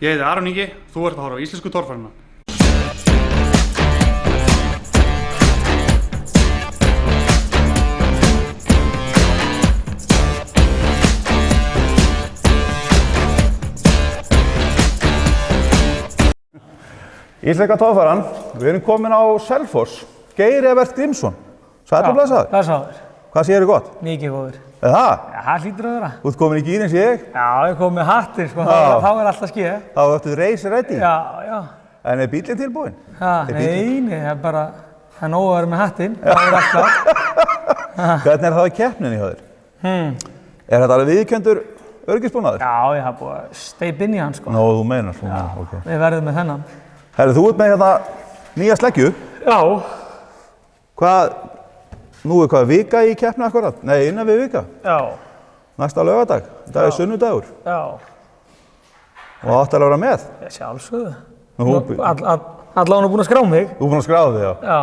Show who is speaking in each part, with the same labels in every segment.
Speaker 1: Ég heiti Aron Ingi, þú ert að horfa á Íslensku torfæruna.
Speaker 2: Íslenska torfæran, við erum komin á Selfoss. Geir Evert Grímsson. Sæll og blessaður.
Speaker 3: Blessaður.
Speaker 2: Hvað segirðu gott?
Speaker 3: Mikið góður.
Speaker 2: Er það?
Speaker 3: Já, það hlýtur að vera.
Speaker 2: Þú ert komin í gír eins og ég?
Speaker 3: Já, ég kom með hattir, sko. Þá er alltaf skeið.
Speaker 2: Þá ertu race ready?
Speaker 3: Já, já.
Speaker 2: En er bíllinn tilbúinn?
Speaker 3: Já, nei, það er bara, það er nóg að vera með hattinn. Það er alltaf.
Speaker 2: Hvernig er það í keppninni hjá þér? Er þetta alveg viðurkenndur öryggisbúnaður?
Speaker 3: Já, ég haf búið að steypa inn í hann, sko.
Speaker 2: Nó, þú meinar svona, ok.
Speaker 3: Við verðum með þennan.
Speaker 2: Herru, þú ert með hérna nýja sleggju.
Speaker 3: Já.
Speaker 2: Hvað, nú er hvað, vika í keppni akkurat? Nei, innan við vika.
Speaker 3: Já.
Speaker 2: Næsta laugardag. Þetta er sunnudagur.
Speaker 3: Já.
Speaker 2: Og átt að vera með.
Speaker 3: Ég sjálfsögðu.
Speaker 2: Allan
Speaker 3: er búin að skrá mig.
Speaker 2: Þú er búin að skráða þig, já.
Speaker 3: Já.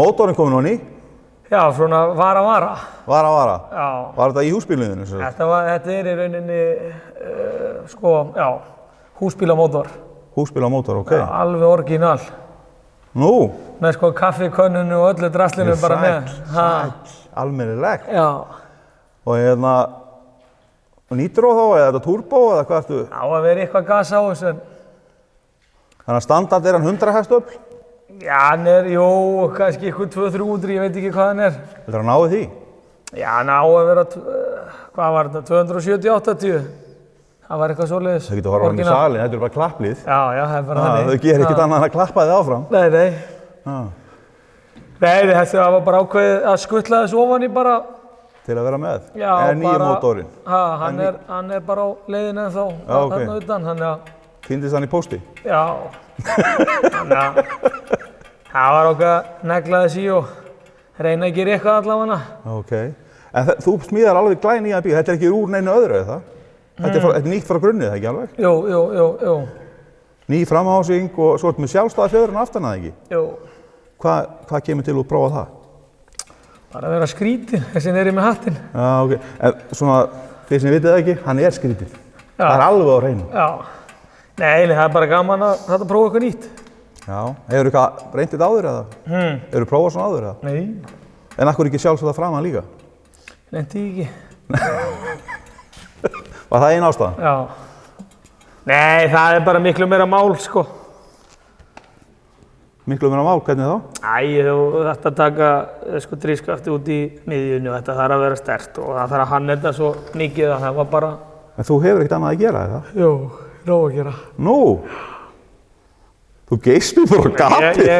Speaker 2: Mótorinn kominn á ný.
Speaker 3: Já, svona vara.
Speaker 2: Vara.
Speaker 3: Já.
Speaker 2: Var þetta í húsbílunum?
Speaker 3: Þetta er í rauninni, húsbílamótor.
Speaker 2: Húsbílamótor, ok.
Speaker 3: Já, alveg orginal.
Speaker 2: Nú?
Speaker 3: Með sko kaffikönnunu og öllu draslinu bara með.
Speaker 2: Sæll, almennilegt.
Speaker 3: Já.
Speaker 2: Og hérna, nýtró þá, eða þetta turbo, eða hvað ertu?
Speaker 3: Já, að vera eitthvað gas á þessu.
Speaker 2: Þannig að standard er hann 100 hestöfl?
Speaker 3: Já, hann er, kannski eitthvað 200-300, ég veit ekki hvað hann er.
Speaker 2: Þetta er að náðu því?
Speaker 3: Já, hann á að vera, hvað var þetta, 270-80. Það var eitthvað svoleiðis.
Speaker 2: Þau getur að horfa hann í salin, þetta er bara klapplið.
Speaker 3: Já, það er bara þannig.
Speaker 2: Þau gerir ekkert annað en að klappa þið áfram.
Speaker 3: Nei. Nei, þessi var bara ákveðið að skutla þessu ofan í bara.
Speaker 2: Til að vera með?
Speaker 3: Já,
Speaker 2: bara. En nýja mótorinn?
Speaker 3: Hann er bara á leiðinu ennþá, þarna utan, þannig að.
Speaker 2: Týndist hann í pósti?
Speaker 3: Já. Þannig að það var okkar að negla þessi og reyna að gera eitthvað allavega.
Speaker 2: Ok. En þú smíðar alveg glænýjan bíl, þetta er ekki úr neinu öðru, eða það? Þetta er nýtt frá grunnið, ekki alveg?
Speaker 3: Jú.
Speaker 2: Ný framhásing og svo ertu með sjálfstæða fjöðrun aftan að ekki?
Speaker 3: Jú.
Speaker 2: Hvað kemur til að prófa það?
Speaker 3: Bara að vera skrítinn, þessi neri með hattinn.
Speaker 2: Já, ok. En svona, þeir sem vitið það ekki, hann er skrítinn. Það er alveg á hreinu.
Speaker 3: Já. Nei, það er bara gaman að þetta prófa eitthvað nýtt.
Speaker 2: Já. Hefur eitthvað reynt þetta áður eða? Hefur prófað svona áður eða?
Speaker 3: Nei.
Speaker 2: En akkur ekki sjálfsagt framan líka?
Speaker 3: Reyndi ekki.
Speaker 2: Var það einn ástæðan?
Speaker 3: Já. Nei, það er bara miklu meira mál, sko.
Speaker 2: Miklu meira mál, hvernig þá?
Speaker 3: Þú þarft að taka drifkrafti út í miðjunni og þetta þarf að vera sterkt og það þarf að hanna þetta svo mikið að það var bara.
Speaker 2: En þú hefur ekkert annað að gera, eða?
Speaker 3: Jú, nóg að gera.
Speaker 2: Nú? Þú geist mér bara á gati?
Speaker 3: Já.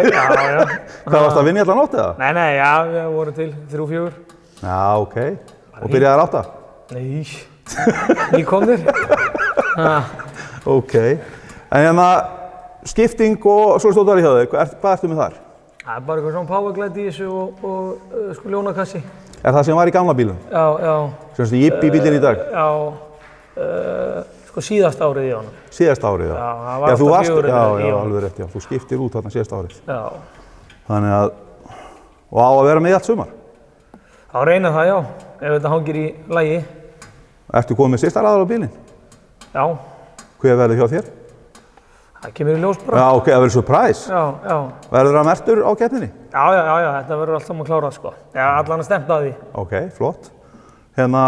Speaker 2: Hvað varst að vinna í alla nótt, eða?
Speaker 3: Nei, já, við vorum til 3-4.
Speaker 2: Já, ok. Og byrjaði að 8?
Speaker 3: Nei, ég kom þér.
Speaker 2: Ok. En hérna, skipting og svo stóðar í hjá þig, hvað ertu með þar?
Speaker 3: Það er bara eitthvað svona powerglide í þessu og ljónakassi.
Speaker 2: Er það sem var í gamla bílum?
Speaker 3: Já.
Speaker 2: Sem þetta jippi bílinn í dag?
Speaker 3: Já, síðast árið í honum.
Speaker 2: Síðast árið, já.
Speaker 3: Já, það var alltaf 400
Speaker 2: Já,
Speaker 3: í honum.
Speaker 2: alveg rétt, já. Þú skiptir út þarna síðast árið.
Speaker 3: Já.
Speaker 2: Þannig að, og á að vera með í allt sumar?
Speaker 3: Á reyna það, já. Ef þetta hangir í lagi.
Speaker 2: Ertu komið með sérsta aðal á bílinn?
Speaker 3: Já.
Speaker 2: Hver verður hjá þér?
Speaker 3: Það kemur í ljós bara.
Speaker 2: Já, ok, það verður surprise.
Speaker 3: Já.
Speaker 2: Verður það merktur á keppninni?
Speaker 3: Já, þetta verður allt saman klárað, sko. Já, allan að stefna að því.
Speaker 2: Ok, flott. Hérna,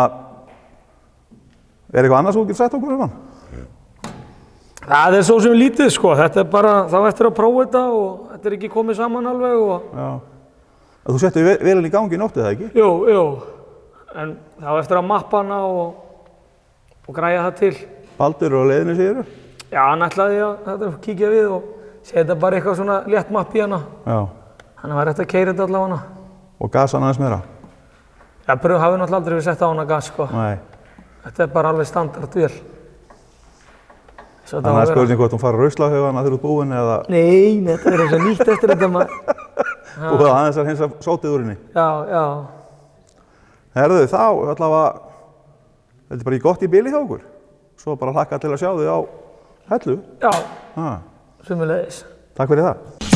Speaker 2: er eitthvað annars þú getur sagt okkur um hann?
Speaker 3: Það er svo sem lítið, sko. Þetta er bara, þá eftir að prófa þetta og þetta er ekki komið saman alveg og.
Speaker 2: Já. Þú settu velin í gangi í nótti, það ekki?
Speaker 3: Jú. En þá eftir að mappa hana og græja það til.
Speaker 2: Baldur og leiðinni segirðu?
Speaker 3: Já, hann ætlaði að kíkja við og setja bara eitthvað svona létt mapp í hana.
Speaker 2: Já.
Speaker 3: Þannig var hægt að keyra þetta allavega hana.
Speaker 2: Og gasa hann aðeins meira?
Speaker 3: Já, hafi náttúrulega aldrei við sett á hana gas, sko.
Speaker 2: Nei.
Speaker 3: Þetta er bara alveg standard vél.
Speaker 2: Þannig að það er spurning hvort hún fara að rusla þegar hann að þurfa út búinn eða.
Speaker 3: Nei, þetta er eins og nýtt eftir þetta maður.
Speaker 2: Og það aðeins að hinsa sótið úr henni.
Speaker 3: Já.
Speaker 2: Herðu, þá allavega, þetta er bara gott í bili hjá okkur. Svo bara hlakka til að sjá þig á Hellu.
Speaker 3: Já, sömuleiðis.
Speaker 2: Takk fyrir það.